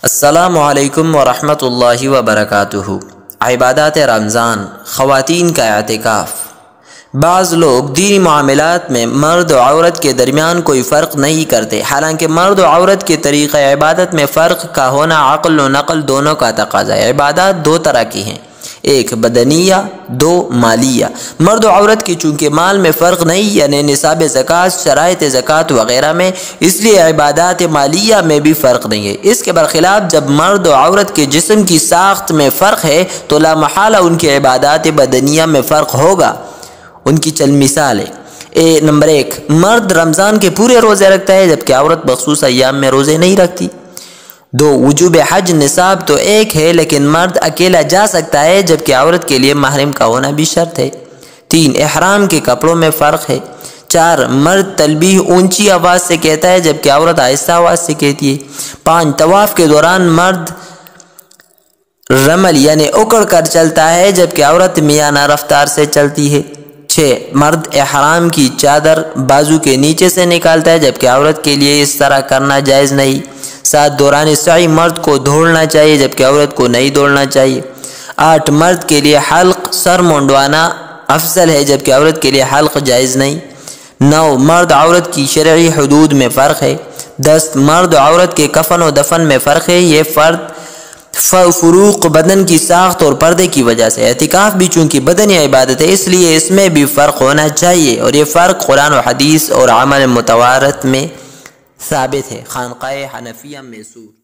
السلام علیکم ورحمۃ اللہ وبرکاتہ۔ عبادات رمضان، خواتین کا اعتکاف۔ بعض لوگ دینی معاملات میں مرد و عورت کے درمیان کوئی فرق نہیں کرتے، حالانکہ مرد و عورت کے طریقہ عبادت میں فرق کا ہونا عقل و نقل دونوں کا تقاضا ہے۔ عبادات دو طرح کی ہیں، ایک بدنیہ، دو مالیہ۔ مرد و عورت کی چونکہ مال میں فرق نہیں، یعنی نصاب زکوٰۃ، شرائط زکوٰۃ وغیرہ میں، اس لیے عبادات مالیہ میں بھی فرق نہیں ہے۔ اس کے برخلاف جب مرد و عورت کے جسم کی ساخت میں فرق ہے تو لا محالہ ان کی عبادات بدنیہ میں فرق ہوگا۔ ان کی چند مثالیں۔ نمبر 1، مرد رمضان کے پورے روزے رکھتا ہے جبکہ عورت مخصوص ایام میں روزے نہیں رکھتی۔ 2، وجوب حج، نصاب تو ایک ہے لیکن مرد اکیلا جا سکتا ہے جبکہ عورت کے لیے محرم کا ہونا بھی شرط ہے۔ 3، احرام کے کپڑوں میں فرق ہے۔ 4، مرد تلبیہ اونچی آواز سے کہتا ہے جبکہ عورت آہستہ آواز سے کہتی ہے۔ 5، طواف کے دوران مرد رمل یعنی اکڑ کر چلتا ہے جبکہ عورت میانہ رفتار سے چلتی ہے۔ 6، مرد احرام کی چادر بازو کے نیچے سے نکالتا ہے جبکہ عورت کے لیے اس طرح کرنا جائز نہیں۔ 7، دوران سعی مرد کو دوڑنا چاہیے جبکہ عورت کو نہیں دوڑنا چاہیے۔ 8، مرد کے لیے حلق سر منڈوانا افضل ہے جبکہ عورت کے لیے حلق جائز نہیں۔ 9، مرد عورت کی شرعی حدود میں فرق ہے۔ 10، مرد عورت کے کفن و دفن میں فرق ہے۔ یہ فروق بدن کی ساخت اور پردے کی وجہ سے۔ اعتکاف بھی چونکہ بدنی عبادت ہے اس لیے اس میں بھی فرق ہونا چاہیے، اور یہ فرق قرآن و حدیث اور عمل متواتر میں ثابت ہے۔ خانقاہ حنفیہ میسور۔